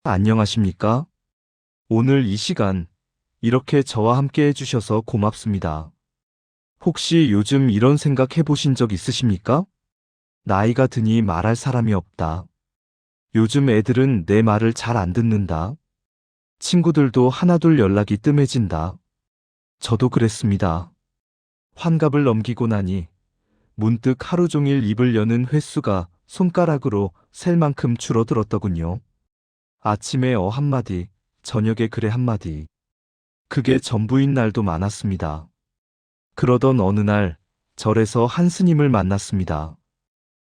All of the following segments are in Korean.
안녕하십니까? 오늘 이 시간 이렇게 저와 함께 해주셔서 고맙습니다. 혹시 요즘 이런 생각 해보신 적 있으십니까? 나이가 드니 말할 사람이 없다. 요즘 애들은 내 말을 잘 안 듣는다. 친구들도 하나둘 연락이 뜸해진다. 저도 그랬습니다. 환갑을 넘기고 나니 문득 하루 종일 입을 여는 횟수가 손가락으로 셀 만큼 줄어들었더군요. 아침에 한마디, 저녁에 그래 한마디. 그게 전부인 날도 많았습니다. 그러던 어느 날 절에서 한 스님을 만났습니다.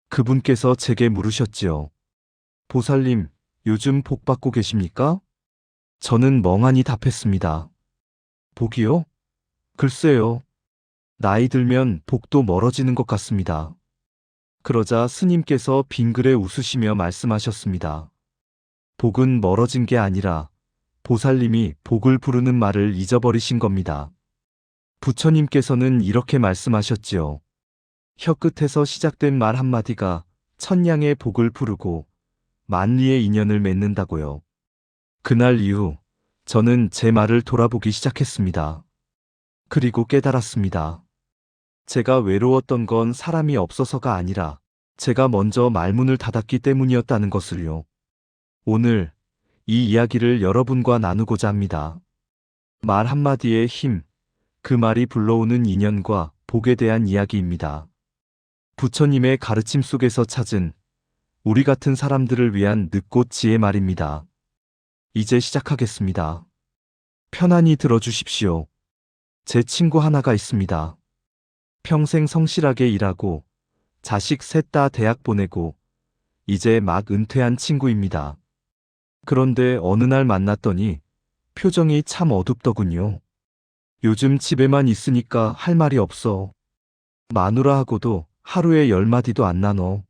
그분께서 제게 물으셨지요. 보살님, 요즘 복 받고 계십니까? 저는 멍하니 답했습니다. 복이요? 글쎄요. 나이 들면 복도 멀어지는 것 같습니다. 그러자 스님께서 빙그레 웃으시며 말씀하셨습니다. 복은 멀어진 게 아니라 보살님이 복을 부르는 말을 잊어버리신 겁니다. 부처님께서는 이렇게 말씀하셨지요. 혀끝에서 시작된 말 한마디가 천냥의 복을 부르고 만리의 인연을 맺는다고요. 그날 이후 저는 제 말을 돌아보기 시작했습니다. 그리고 깨달았습니다. 제가 외로웠던 건 사람이 없어서가 아니라 제가 먼저 말문을 닫았기 때문이었다는 것을요. 오늘 이 이야기를 여러분과 나누고자 합니다. 말 한마디의 힘, 그 말이 불러오는 인연과 복에 대한 이야기입니다. 부처님의 가르침 속에서 찾은 우리 같은 사람들을 위한 늦꽃 지혜 말입니다. 이제 시작하겠습니다. 편안히 들어주십시오. 제 친구 하나가 있습니다. 평생 성실하게 일하고 자식 셋 다 대학 보내고 이제 막 은퇴한 친구입니다. 그런데 어느 날 만났더니 표정이 참 어둡더군요. 요즘 집에만 있으니까 할 말이 없어. 마누라하고도 하루에 10마디도 안 나눠.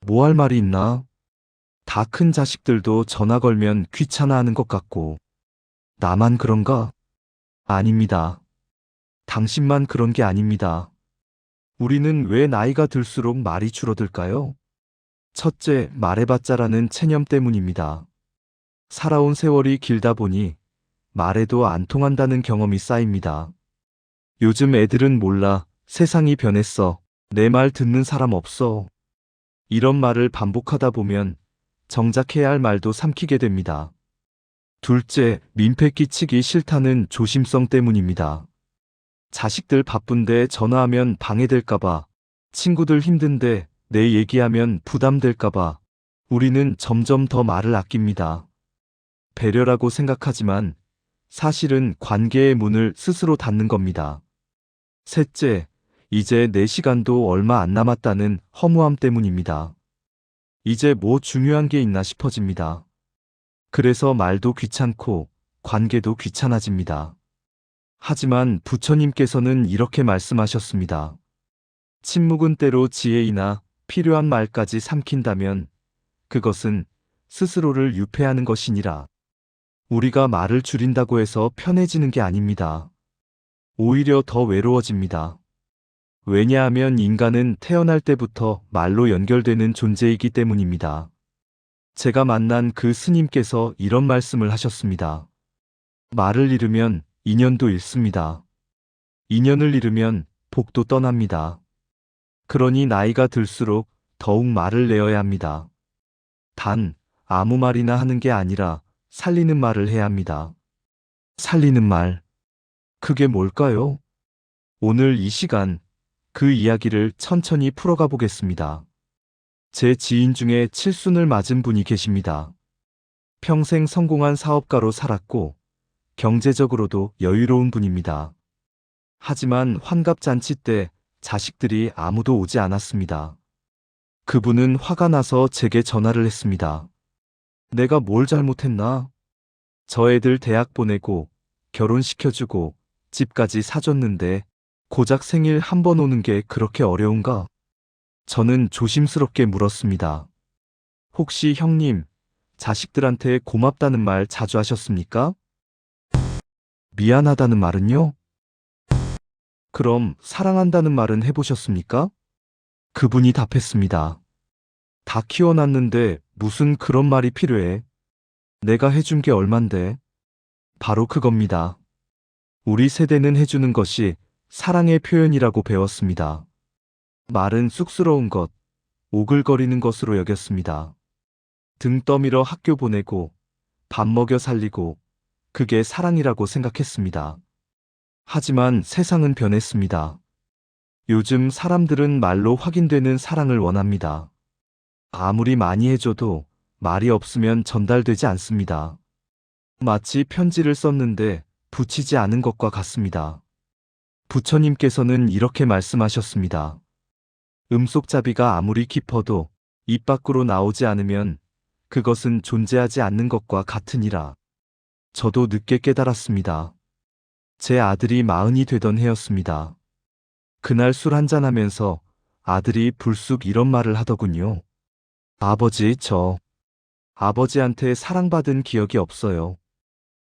뭐 할 말이 있나? 다 큰 자식들도 전화 걸면 귀찮아하는 것 같고. 나만 그런가? 아닙니다. 당신만 그런 게 아닙니다. 우리는 왜 나이가 들수록 말이 줄어들까요? 첫째, 말해봤자라는 체념 때문입니다. 살아온 세월이 길다 보니 말해도 안 통한다는 경험이 쌓입니다. 요즘 애들은 몰라. 세상이 변했어. 내 말 듣는 사람 없어. 이런 말을 반복하다 보면 정작 해야 할 말도 삼키게 됩니다. 둘째, 민폐 끼치기 싫다는 조심성 때문입니다. 자식들 바쁜데 전화하면 방해될까봐, 친구들 힘든데 내 얘기하면 부담될까봐 우리는 점점 더 말을 아낍니다. 배려라고 생각하지만 사실은 관계의 문을 스스로 닫는 겁니다. 셋째, 이제 내 시간도 얼마 안 남았다는 허무함 때문입니다. 이제 뭐 중요한 게 있나 싶어집니다. 그래서 말도 귀찮고 관계도 귀찮아집니다. 하지만 부처님께서는 이렇게 말씀하셨습니다. 침묵은 때로 지혜이나 필요한 말까지 삼킨다면 그것은 스스로를 유폐하는 것이니라. 우리가 말을 줄인다고 해서 편해지는 게 아닙니다. 오히려 더 외로워집니다. 왜냐하면 인간은 태어날 때부터 말로 연결되는 존재이기 때문입니다. 제가 만난 그 스님께서 이런 말씀을 하셨습니다. 말을 잃으면 인연도 잃습니다. 인연을 잃으면 복도 떠납니다. 그러니 나이가 들수록 더욱 말을 내어야 합니다. 단, 아무 말이나 하는 게 아니라 살리는 말을 해야 합니다. 살리는 말. 그게 뭘까요? 오늘 이 시간 그 이야기를 천천히 풀어가 보겠습니다. 제 지인 중에 칠순을 맞은 분이 계십니다. 평생 성공한 사업가로 살았고 경제적으로도 여유로운 분입니다. 하지만 환갑잔치 때 자식들이 아무도 오지 않았습니다. 그분은 화가 나서 제게 전화를 했습니다. 내가 뭘 잘못했나? 저 애들 대학 보내고 결혼시켜주고 집까지 사줬는데 고작 생일 한 번 오는 게 그렇게 어려운가? 저는 조심스럽게 물었습니다. 혹시 형님, 자식들한테 고맙다는 말 자주 하셨습니까? 미안하다는 말은요? 그럼 사랑한다는 말은 해보셨습니까? 그분이 답했습니다. 다 키워놨는데 무슨 그런 말이 필요해? 내가 해준 게 얼만데? 바로 그겁니다. 우리 세대는 해주는 것이 사랑의 표현이라고 배웠습니다. 말은 쑥스러운 것, 오글거리는 것으로 여겼습니다. 등 떠밀어 학교 보내고 밥 먹여 살리고 그게 사랑이라고 생각했습니다. 하지만 세상은 변했습니다. 요즘 사람들은 말로 확인되는 사랑을 원합니다. 아무리 많이 해줘도 말이 없으면 전달되지 않습니다. 마치 편지를 썼는데 붙이지 않은 것과 같습니다. 부처님께서는 이렇게 말씀하셨습니다. 음속잡이가 아무리 깊어도 입 밖으로 나오지 않으면 그것은 존재하지 않는 것과 같으니라. 저도 늦게 깨달았습니다. 제 아들이 40이 되던 해였습니다. 그날 술 한잔하면서 아들이 불쑥 이런 말을 하더군요. 아버지, 저 아버지한테 사랑받은 기억이 없어요.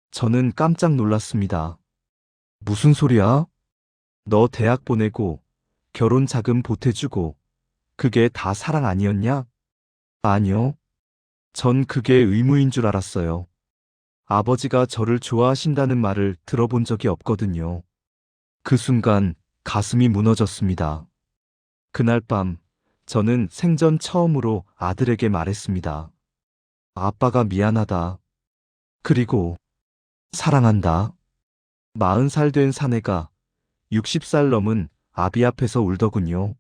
저는 깜짝 놀랐습니다. 무슨 소리야? 너 대학 보내고 결혼 자금 보태주고 그게 다 사랑 아니었냐? 아니요. 전 그게 의무인 줄 알았어요. 아버지가 저를 좋아하신다는 말을 들어본 적이 없거든요. 그 순간 가슴이 무너졌습니다. 그날 밤 저는 생전 처음으로 아들에게 말했습니다. 아빠가 미안하다. 그리고 사랑한다. 40살 된 사내가 60살 넘은 아비 앞에서 울더군요.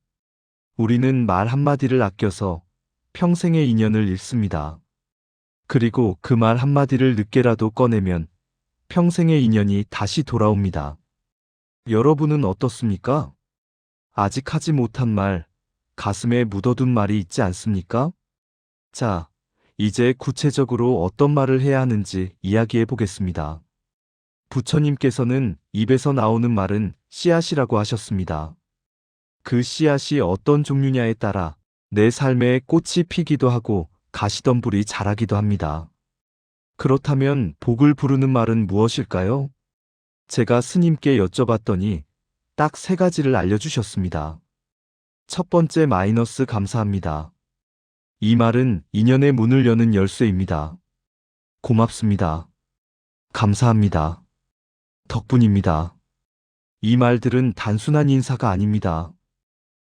우리는 말 한마디를 아껴서 평생의 인연을 잃습니다. 그리고 그 말 한마디를 늦게라도 꺼내면 평생의 인연이 다시 돌아옵니다. 여러분은 어떻습니까? 아직 하지 못한 말, 가슴에 묻어둔 말이 있지 않습니까? 자, 이제 구체적으로 어떤 말을 해야 하는지 이야기해 보겠습니다. 부처님께서는 입에서 나오는 말은 씨앗이라고 하셨습니다. 그 씨앗이 어떤 종류냐에 따라 내 삶에 꽃이 피기도 하고 가시덤불이 자라기도 합니다. 그렇다면 복을 부르는 말은 무엇일까요? 제가 스님께 여쭤봤더니 딱 3가지를 알려주셨습니다. 첫 번째 마이너스 감사합니다. 이 말은 인연의 문을 여는 열쇠입니다. 고맙습니다. 감사합니다. 덕분입니다. 이 말들은 단순한 인사가 아닙니다.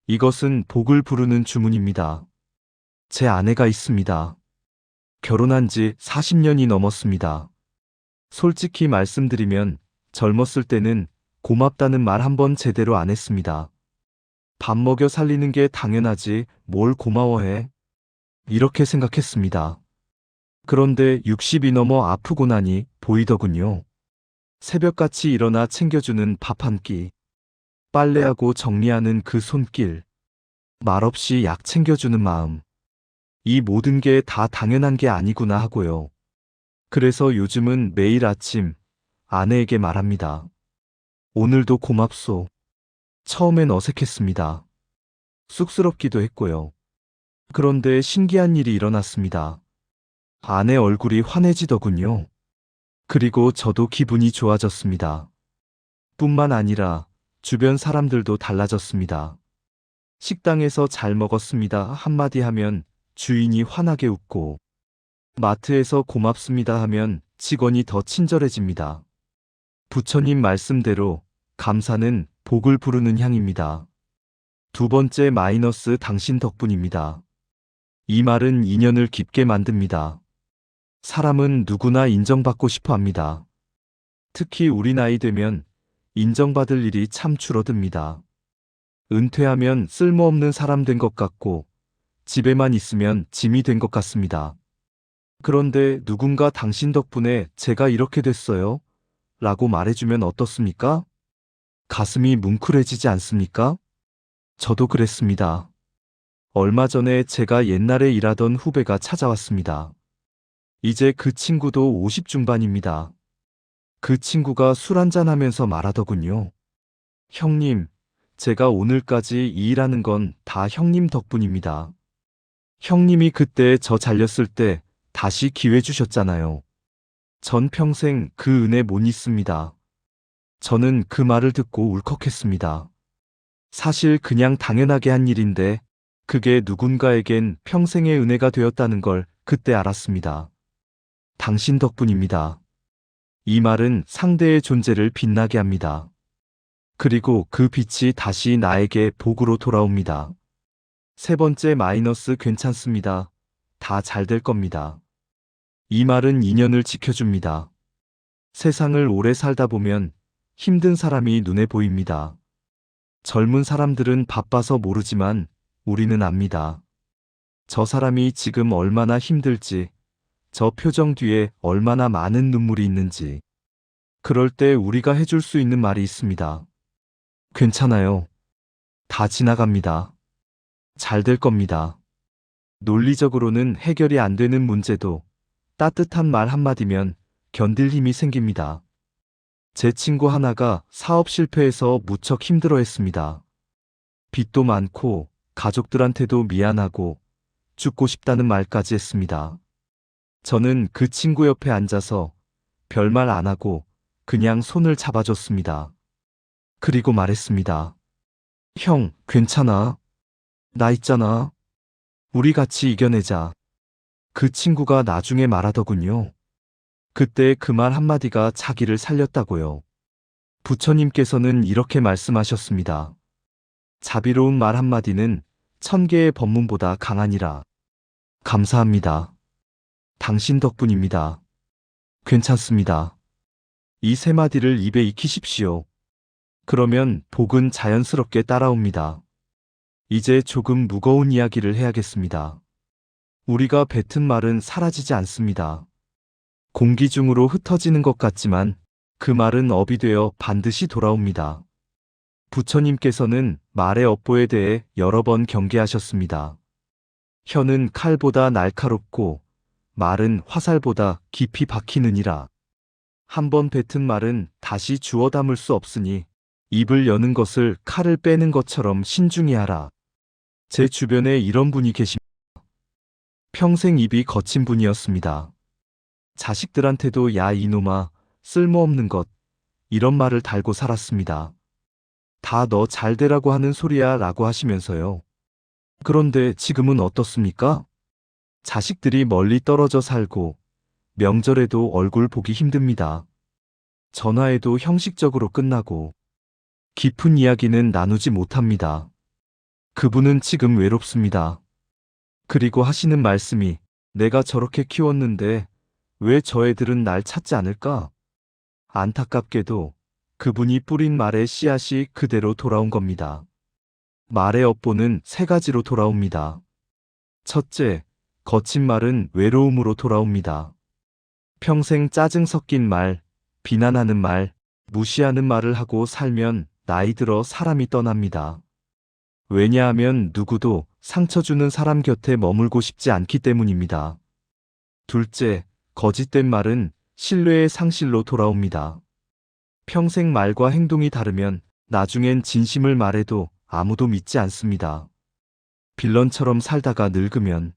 이것은 복을 부르는 주문입니다. 제 아내가 있습니다. 결혼한 지 40년이 넘었습니다. 솔직히 말씀드리면 젊었을 때는 고맙다는 말 한 번 제대로 안 했습니다. 밥 먹여 살리는 게 당연하지 뭘 고마워해. 이렇게 생각했습니다. 그런데 60이 넘어 아프고 나니 보이더군요. 새벽같이 일어나 챙겨주는 밥 한 끼, 빨래하고 정리하는 그 손길, 말없이 약 챙겨주는 마음. 이 모든 게 다 당연한 게 아니구나 하고요. 그래서 요즘은 매일 아침 아내에게 말합니다. 오늘도 고맙소. 처음엔 어색했습니다. 쑥스럽기도 했고요. 그런데 신기한 일이 일어났습니다. 아내 얼굴이 환해지더군요. 그리고 저도 기분이 좋아졌습니다. 뿐만 아니라 주변 사람들도 달라졌습니다. 식당에서 잘 먹었습니다 한마디 하면 주인이 환하게 웃고, 마트에서 고맙습니다 하면 직원이 더 친절해집니다. 부처님 말씀대로 감사는 복을 부르는 향입니다. 두 번째 마이너스 당신 덕분입니다. 이 말은 인연을 깊게 만듭니다. 사람은 누구나 인정받고 싶어 합니다. 특히 우리 나이 되면 인정받을 일이 참 줄어듭니다. 은퇴하면 쓸모없는 사람 된 것 같고 집에만 있으면 짐이 된 것 같습니다. 그런데 누군가 당신 덕분에 제가 이렇게 됐어요 라고 말해주면 어떻습니까? 가슴이 뭉클해지지 않습니까? 저도 그랬습니다. 얼마 전에 제가 옛날에 일하던 후배가 찾아왔습니다. 이제 그 친구도 50 중반입니다. 그 친구가 술 한잔하면서 말하더군요. 형님, 제가 오늘까지 이 일하는 건 다 형님 덕분입니다. 형님이 그때 저 잘렸을 때 다시 기회 주셨잖아요. 전 평생 그 은혜 못 잊습니다. 저는 그 말을 듣고 울컥했습니다. 사실 그냥 당연하게 한 일인데 그게 누군가에겐 평생의 은혜가 되었다는 걸 그때 알았습니다. 당신 덕분입니다. 이 말은 상대의 존재를 빛나게 합니다. 그리고 그 빛이 다시 나에게 복으로 돌아옵니다. 세 번째 마이너스 괜찮습니다. 다 잘 될 겁니다. 이 말은 인연을 지켜줍니다. 세상을 오래 살다 보면 힘든 사람이 눈에 보입니다. 젊은 사람들은 바빠서 모르지만 우리는 압니다. 저 사람이 지금 얼마나 힘들지, 저 표정 뒤에 얼마나 많은 눈물이 있는지. 그럴 때 우리가 해줄 수 있는 말이 있습니다. 괜찮아요. 다 지나갑니다. 잘 될 겁니다. 논리적으로는 해결이 안 되는 문제도 따뜻한 말 한마디면 견딜 힘이 생깁니다. 제 친구 하나가 사업 실패해서 무척 힘들어 했습니다. 빚도 많고 가족들한테도 미안하고 죽고 싶다는 말까지 했습니다. 저는 그 친구 옆에 앉아서 별말 안 하고 그냥 손을 잡아줬습니다. 그리고 말했습니다. 형, 괜찮아. 나 있잖아. 우리 같이 이겨내자. 그 친구가 나중에 말하더군요. 그때 그 말 한마디가 자기를 살렸다고요. 부처님께서는 이렇게 말씀하셨습니다. 자비로운 말 한마디는 1000개의 법문보다 강하니라. 감사합니다. 당신 덕분입니다. 괜찮습니다. 이 세 마디를 입에 익히십시오. 그러면 복은 자연스럽게 따라옵니다. 이제 조금 무거운 이야기를 해야겠습니다. 우리가 뱉은 말은 사라지지 않습니다. 공기 중으로 흩어지는 것 같지만 그 말은 업이 되어 반드시 돌아옵니다. 부처님께서는 말의 업보에 대해 여러 번 경계하셨습니다. 혀는 칼보다 날카롭고 말은 화살보다 깊이 박히느니라. 한 번 뱉은 말은 다시 주워 담을 수 없으니 입을 여는 것을 칼을 빼는 것처럼 신중히 하라. 제 주변에 이런 분이 계십니다. 평생 입이 거친 분이었습니다. 자식들한테도 야 이놈아, 쓸모없는 것, 이런 말을 달고 살았습니다. 다 너 잘되라고 하는 소리야 라고 하시면서요. 그런데 지금은 어떻습니까? 자식들이 멀리 떨어져 살고 명절에도 얼굴 보기 힘듭니다. 전화에도 형식적으로 끝나고 깊은 이야기는 나누지 못합니다. 그분은 지금 외롭습니다. 그리고 하시는 말씀이 내가 저렇게 키웠는데 왜 저 애들은 날 찾지 않을까? 안타깝게도 그분이 뿌린 말의 씨앗이 그대로 돌아온 겁니다. 말의 업보는 세 가지로 돌아옵니다. 첫째, 거친 말은 외로움으로 돌아옵니다. 평생 짜증 섞인 말, 비난하는 말, 무시하는 말을 하고 살면 나이 들어 사람이 떠납니다. 왜냐하면 누구도 상처 주는 사람 곁에 머물고 싶지 않기 때문입니다. 둘째, 거짓된 말은 신뢰의 상실로 돌아옵니다. 평생 말과 행동이 다르면 나중엔 진심을 말해도 아무도 믿지 않습니다. 빌런처럼 살다가 늙으면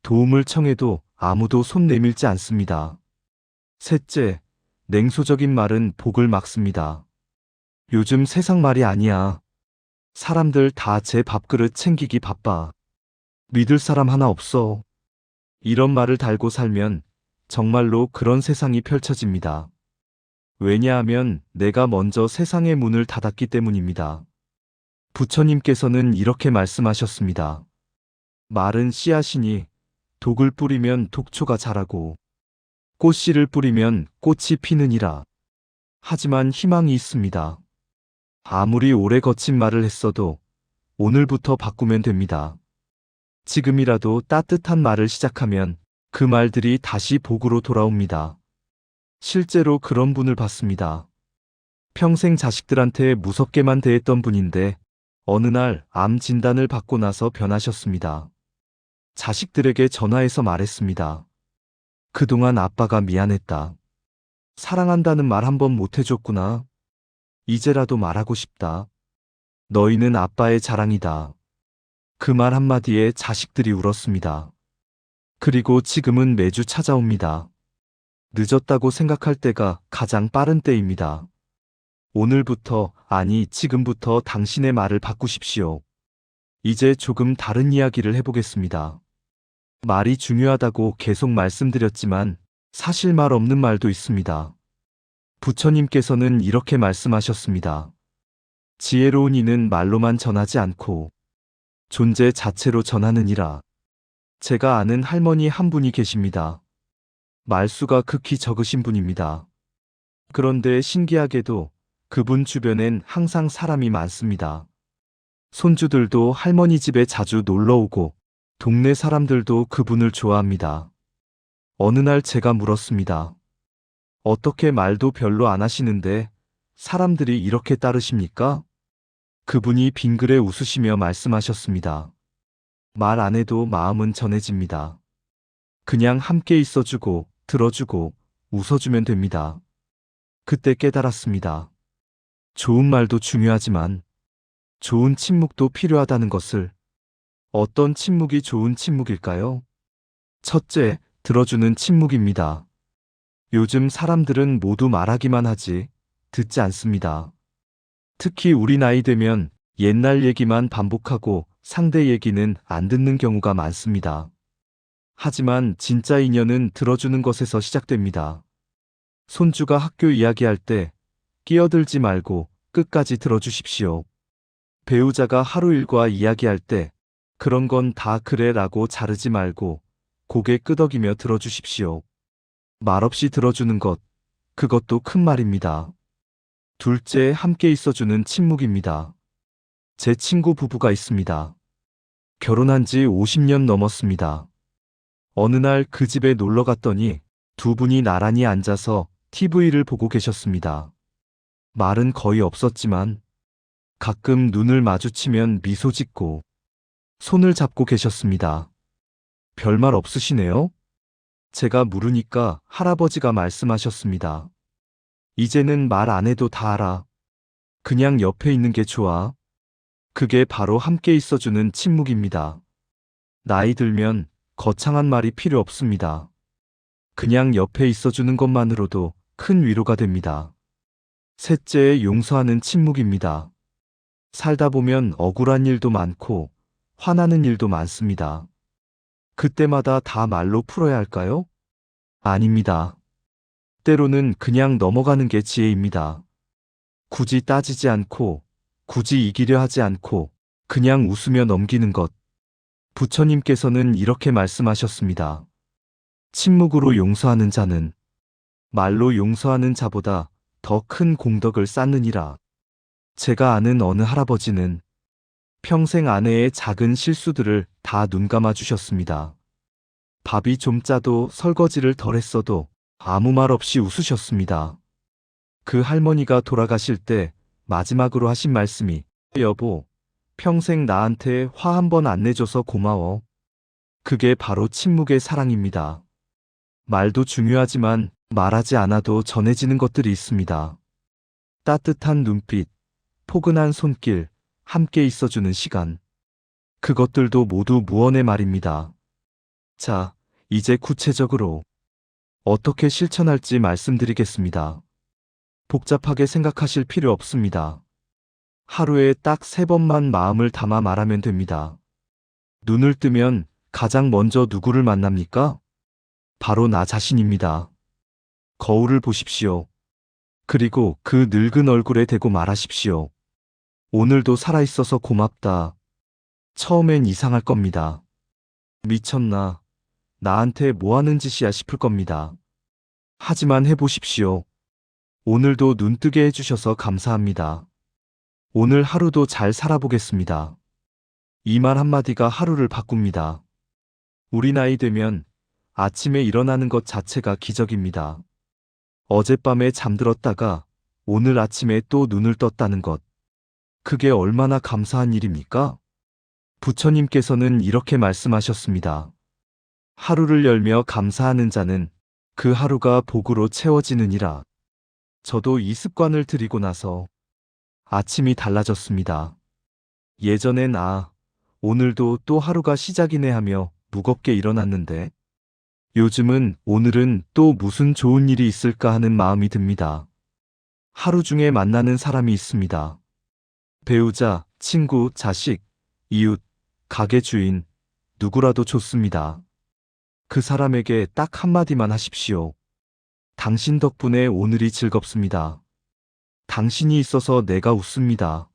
도움을 청해도 아무도 손 내밀지 않습니다. 셋째, 냉소적인 말은 복을 막습니다. 요즘 세상 말이 아니야. 사람들 다 제 밥그릇 챙기기 바빠. 믿을 사람 하나 없어. 이런 말을 달고 살면 정말로 그런 세상이 펼쳐집니다. 왜냐하면 내가 먼저 세상의 문을 닫았기 때문입니다. 부처님께서는 이렇게 말씀하셨습니다. 말은 씨앗이니 독을 뿌리면 독초가 자라고 꽃씨를 뿌리면 꽃이 피느니라. 하지만 희망이 있습니다. 아무리 오래 거친 말을 했어도 오늘부터 바꾸면 됩니다. 지금이라도 따뜻한 말을 시작하면 그 말들이 다시 복으로 돌아옵니다. 실제로 그런 분을 봤습니다. 평생 자식들한테 무섭게만 대했던 분인데 어느 날 암 진단을 받고 나서 변하셨습니다. 자식들에게 전화해서 말했습니다. 그동안 아빠가 미안했다. 사랑한다는 말 한 번 못 해줬구나. 이제라도 말하고 싶다. 너희는 아빠의 자랑이다. 그 말 한마디에 자식들이 울었습니다. 그리고 지금은 매주 찾아옵니다. 늦었다고 생각할 때가 가장 빠른 때입니다. 오늘부터, 아니 지금부터 당신의 말을 바꾸십시오. 이제 조금 다른 이야기를 해보겠습니다. 말이 중요하다고 계속 말씀드렸지만 사실 말 없는 말도 있습니다. 부처님께서는 이렇게 말씀하셨습니다. 지혜로운 이는 말로만 전하지 않고 존재 자체로 전하느니라. 제가 아는 할머니 한 분이 계십니다. 말수가 극히 적으신 분입니다. 그런데 신기하게도 그분 주변엔 항상 사람이 많습니다. 손주들도 할머니 집에 자주 놀러 오고 동네 사람들도 그분을 좋아합니다. 어느 날 제가 물었습니다. 어떻게 말도 별로 안 하시는데 사람들이 이렇게 따르십니까? 그분이 빙그레 웃으시며 말씀하셨습니다. 말 안 해도 마음은 전해집니다. 그냥 함께 있어주고 들어주고 웃어주면 됩니다. 그때 깨달았습니다. 좋은 말도 중요하지만 좋은 침묵도 필요하다는 것을. 어떤 침묵이 좋은 침묵일까요? 첫째, 들어주는 침묵입니다. 요즘 사람들은 모두 말하기만 하지 듣지 않습니다. 특히 우리 나이 되면 옛날 얘기만 반복하고 상대 얘기는 안 듣는 경우가 많습니다. 하지만 진짜 인연은 들어주는 것에서 시작됩니다. 손주가 학교 이야기할 때 끼어들지 말고 끝까지 들어주십시오. 배우자가 하루 일과 이야기할 때 그런 건 다 그래 라고 자르지 말고 고개 끄덕이며 들어주십시오. 말없이 들어주는 것, 그것도 큰 말입니다. 둘째, 함께 있어주는 침묵입니다. 제 친구 부부가 있습니다. 결혼한 지 50년 넘었습니다. 어느 날 그 집에 놀러 갔더니 두 분이 나란히 앉아서 TV를 보고 계셨습니다. 말은 거의 없었지만 가끔 눈을 마주치면 미소 짓고 손을 잡고 계셨습니다. 별말 없으시네요? 제가 물으니까 할아버지가 말씀하셨습니다. 이제는 말 안 해도 다 알아. 그냥 옆에 있는 게 좋아. 그게 바로 함께 있어주는 침묵입니다. 나이 들면 거창한 말이 필요 없습니다. 그냥 옆에 있어주는 것만으로도 큰 위로가 됩니다. 셋째, 용서하는 침묵입니다. 살다 보면 억울한 일도 많고 화나는 일도 많습니다. 그때마다 다 말로 풀어야 할까요? 아닙니다. 때로는 그냥 넘어가는 게 지혜입니다. 굳이 따지지 않고, 굳이 이기려 하지 않고, 그냥 웃으며 넘기는 것. 부처님께서는 이렇게 말씀하셨습니다. 침묵으로 용서하는 자는 말로 용서하는 자보다 더 큰 공덕을 쌓느니라. 제가 아는 어느 할아버지는 평생 아내의 작은 실수들을 다 눈감아 주셨습니다. 밥이 좀 짜도 설거지를 덜 했어도 아무 말 없이 웃으셨습니다. 그 할머니가 돌아가실 때 마지막으로 하신 말씀이 여보, 평생 나한테 화 한 번 안 내줘서 고마워. 그게 바로 침묵의 사랑입니다. 말도 중요하지만 말하지 않아도 전해지는 것들이 있습니다. 따뜻한 눈빛, 포근한 손길, 함께 있어주는 시간. 그것들도 모두 무언의 말입니다. 자, 이제 구체적으로 어떻게 실천할지 말씀드리겠습니다. 복잡하게 생각하실 필요 없습니다. 하루에 딱 3번만 마음을 담아 말하면 됩니다. 눈을 뜨면 가장 먼저 누구를 만납니까? 바로 나 자신입니다. 거울을 보십시오. 그리고 그 늙은 얼굴에 대고 말하십시오. 오늘도 살아있어서 고맙다. 처음엔 이상할 겁니다. 미쳤나? 나한테 뭐 하는 짓이야 싶을 겁니다. 하지만 해보십시오. 오늘도 눈뜨게 해주셔서 감사합니다. 오늘 하루도 잘 살아보겠습니다. 이 말 한마디가 하루를 바꿉니다. 우리 나이 되면 아침에 일어나는 것 자체가 기적입니다. 어젯밤에 잠들었다가 오늘 아침에 또 눈을 떴다는 것. 그게 얼마나 감사한 일입니까? 부처님께서는 이렇게 말씀하셨습니다. 하루를 열며 감사하는 자는 그 하루가 복으로 채워지느니라. 저도 이 습관을 들이고 나서 아침이 달라졌습니다. 예전엔 오늘도 또 하루가 시작이네 하며 무겁게 일어났는데 요즘은 오늘은 또 무슨 좋은 일이 있을까 하는 마음이 듭니다. 하루 중에 만나는 사람이 있습니다. 배우자, 친구, 자식, 이웃, 가게 주인, 누구라도 좋습니다. 그 사람에게 딱 한마디만 하십시오. 당신 덕분에 오늘이 즐겁습니다. 당신이 있어서 내가 웃습니다.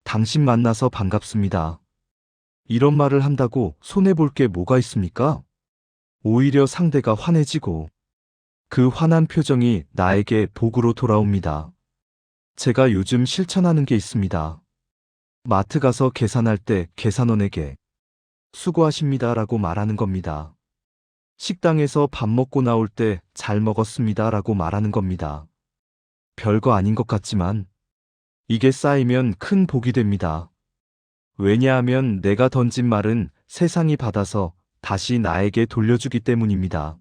당신 만나서 반갑습니다. 이런 말을 한다고 손해볼 게 뭐가 있습니까? 오히려 상대가 환해지고 그 환한 표정이 나에게 복으로 돌아옵니다. 제가 요즘 실천하는 게 있습니다. 마트 가서 계산할 때 계산원에게 수고하십니다라고 말하는 겁니다. 식당에서 밥 먹고 나올 때 잘 먹었습니다라고 말하는 겁니다. 별거 아닌 것 같지만 이게 쌓이면 큰 복이 됩니다. 왜냐하면 내가 던진 말은 세상이 받아서 다시 나에게 돌려주기 때문입니다.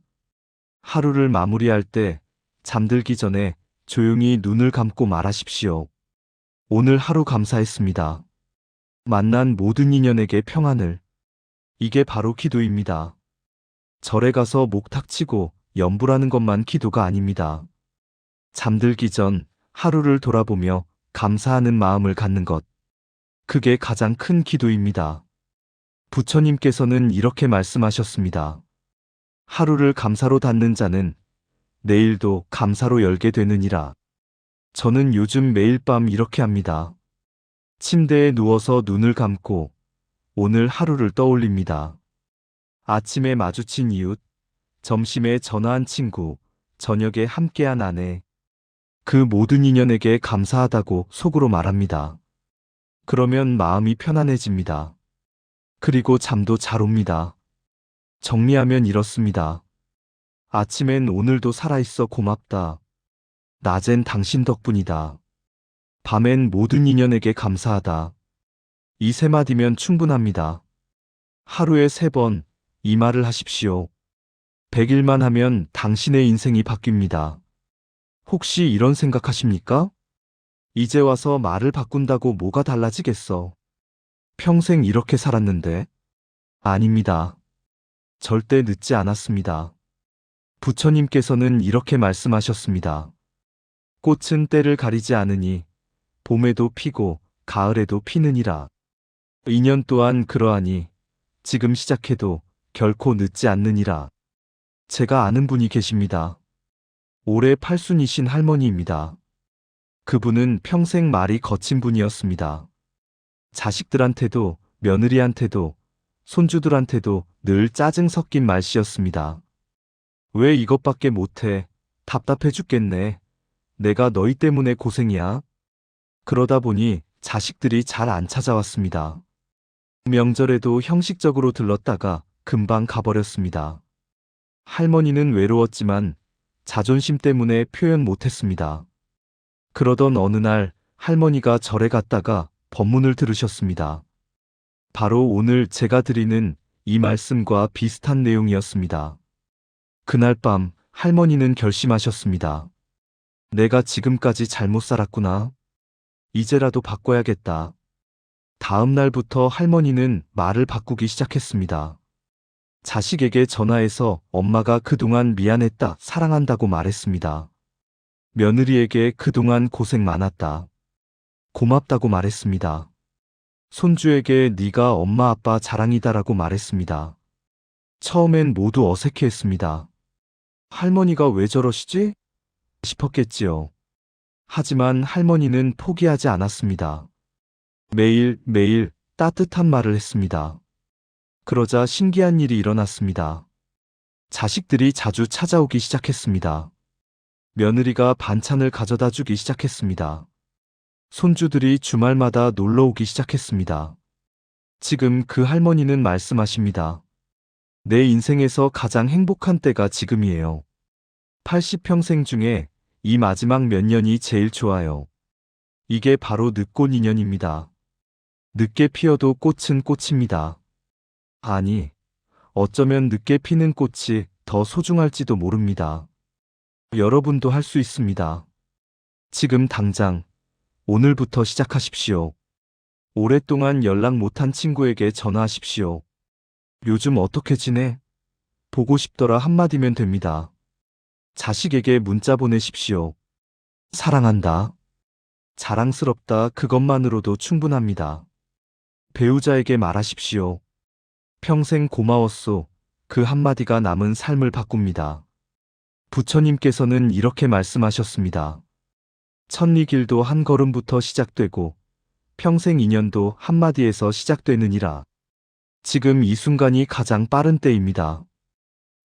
하루를 마무리할 때 잠들기 전에 조용히 눈을 감고 말하십시오. 오늘 하루 감사했습니다. 만난 모든 인연에게 평안을. 이게 바로 기도입니다. 절에 가서 목 탁 치고 염불하는 것만 기도가 아닙니다. 잠들기 전 하루를 돌아보며 감사하는 마음을 갖는 것. 그게 가장 큰 기도입니다. 부처님께서는 이렇게 말씀하셨습니다. 하루를 감사로 닫는 자는 내일도 감사로 열게 되느니라. 저는 요즘 매일 밤 이렇게 합니다. 침대에 누워서 눈을 감고 오늘 하루를 떠올립니다. 아침에 마주친 이웃, 점심에 전화한 친구, 저녁에 함께한 아내. 그 모든 인연에게 감사하다고 속으로 말합니다. 그러면 마음이 편안해집니다. 그리고 잠도 잘 옵니다. 정리하면 이렇습니다. 아침엔 오늘도 살아있어 고맙다. 낮엔 당신 덕분이다. 밤엔 모든 인연에게 감사하다. 이 세 마디면 충분합니다. 하루에 3번 이 말을 하십시오. 100일만 하면 당신의 인생이 바뀝니다. 혹시 이런 생각하십니까? 이제 와서 말을 바꾼다고 뭐가 달라지겠어? 평생 이렇게 살았는데? 아닙니다. 절대 늦지 않았습니다. 부처님께서는 이렇게 말씀하셨습니다. 꽃은 때를 가리지 않으니 봄에도 피고 가을에도 피느니라. 인연 또한 그러하니 지금 시작해도 결코 늦지 않느니라. 제가 아는 분이 계십니다. 올해 8순이신 할머니입니다. 그분은 평생 말이 거친 분이었습니다. 자식들한테도 며느리한테도 손주들한테도 늘 짜증 섞인 말씨였습니다. 왜 이것밖에 못해? 답답해 죽겠네. 내가 너희 때문에 고생이야. 그러다 보니 자식들이 잘 안 찾아왔습니다. 명절에도 형식적으로 들렀다가 금방 가버렸습니다. 할머니는 외로웠지만 자존심 때문에 표현 못했습니다. 그러던 어느 날 할머니가 절에 갔다가 법문을 들으셨습니다. 바로 오늘 제가 드리는 이 말씀과 비슷한 내용이었습니다. 그날 밤 할머니는 결심하셨습니다. 내가 지금까지 잘못 살았구나. 이제라도 바꿔야겠다. 다음 날부터 할머니는 말을 바꾸기 시작했습니다. 자식에게 전화해서 엄마가 그동안 미안했다, 사랑한다고 말했습니다. 며느리에게 그동안 고생 많았다. 고맙다고 말했습니다. 손주에게 네가 엄마 아빠 자랑이다라고 말했습니다. 처음엔 모두 어색해했습니다. 할머니가 왜 저러시지? 싶었겠지요. 하지만 할머니는 포기하지 않았습니다. 매일 따뜻한 말을 했습니다. 그러자 신기한 일이 일어났습니다. 자식들이 자주 찾아오기 시작했습니다. 며느리가 반찬을 가져다 주기 시작했습니다. 손주들이 주말마다 놀러 오기 시작했습니다. 지금 그 할머니는 말씀하십니다. 내 인생에서 가장 행복한 때가 지금이에요. 80평생 중에 이 마지막 몇 년이 제일 좋아요. 이게 바로 늦꽃 인연입니다. 늦게 피어도 꽃은 꽃입니다. 아니, 어쩌면 늦게 피는 꽃이 더 소중할지도 모릅니다. 여러분도 할 수 있습니다. 지금 당장, 오늘부터 시작하십시오. 오랫동안 연락 못한 친구에게 전화하십시오. 요즘 어떻게 지내? 보고 싶더라 한마디면 됩니다. 자식에게 문자 보내십시오. 사랑한다. 자랑스럽다 그것만으로도 충분합니다. 배우자에게 말하십시오. 평생 고마웠소. 그 한마디가 남은 삶을 바꿉니다. 부처님께서는 이렇게 말씀하셨습니다. 천리길도 한 걸음부터 시작되고 평생 인연도 한마디에서 시작되느니라. 지금 이 순간이 가장 빠른 때입니다.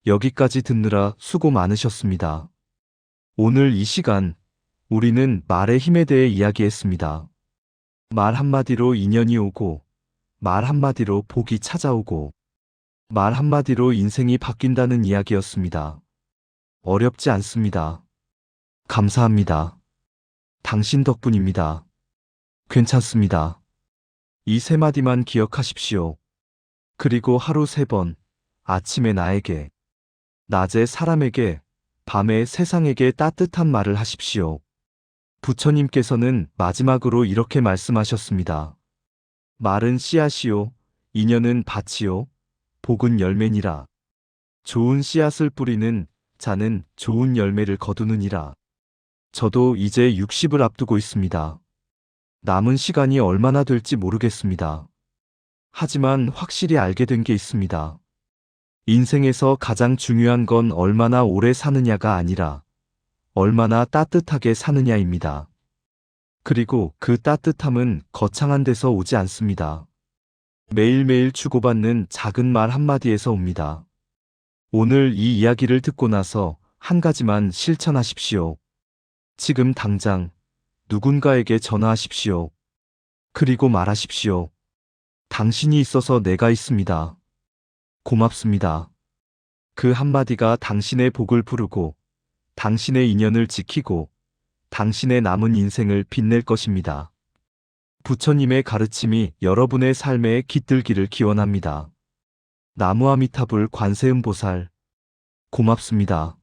여기까지 듣느라 수고 많으셨습니다. 오늘 이 시간 우리는 말의 힘에 대해 이야기했습니다. 말 한마디로 인연이 오고, 말 한마디로 복이 찾아오고, 말 한마디로 인생이 바뀐다는 이야기였습니다. 어렵지 않습니다. 감사합니다. 당신 덕분입니다. 괜찮습니다. 이 세 마디만 기억하십시오. 그리고 하루 3번, 아침에 나에게, 낮에 사람에게, 밤에 세상에게 따뜻한 말을 하십시오. 부처님께서는 마지막으로 이렇게 말씀하셨습니다. 말은 씨앗이요, 인연은 밭이요, 복은 열매니라. 좋은 씨앗을 뿌리는 자는 좋은 열매를 거두느니라. 저도 이제 60을 앞두고 있습니다. 남은 시간이 얼마나 될지 모르겠습니다. 하지만 확실히 알게 된 게 있습니다. 인생에서 가장 중요한 건 얼마나 오래 사느냐가 아니라 얼마나 따뜻하게 사느냐입니다. 그리고 그 따뜻함은 거창한 데서 오지 않습니다. 매일매일 주고받는 작은 말 한마디에서 옵니다. 오늘 이 이야기를 듣고 나서 한 가지만 실천하십시오. 지금 당장 누군가에게 전화하십시오. 그리고 말하십시오. 당신이 있어서 내가 있습니다. 고맙습니다. 그 한마디가 당신의 복을 부르고 당신의 인연을 지키고 당신의 남은 인생을 빛낼 것입니다. 부처님의 가르침이 여러분의 삶에 깃들기를 기원합니다. 나무아미타불 관세음보살 고맙습니다.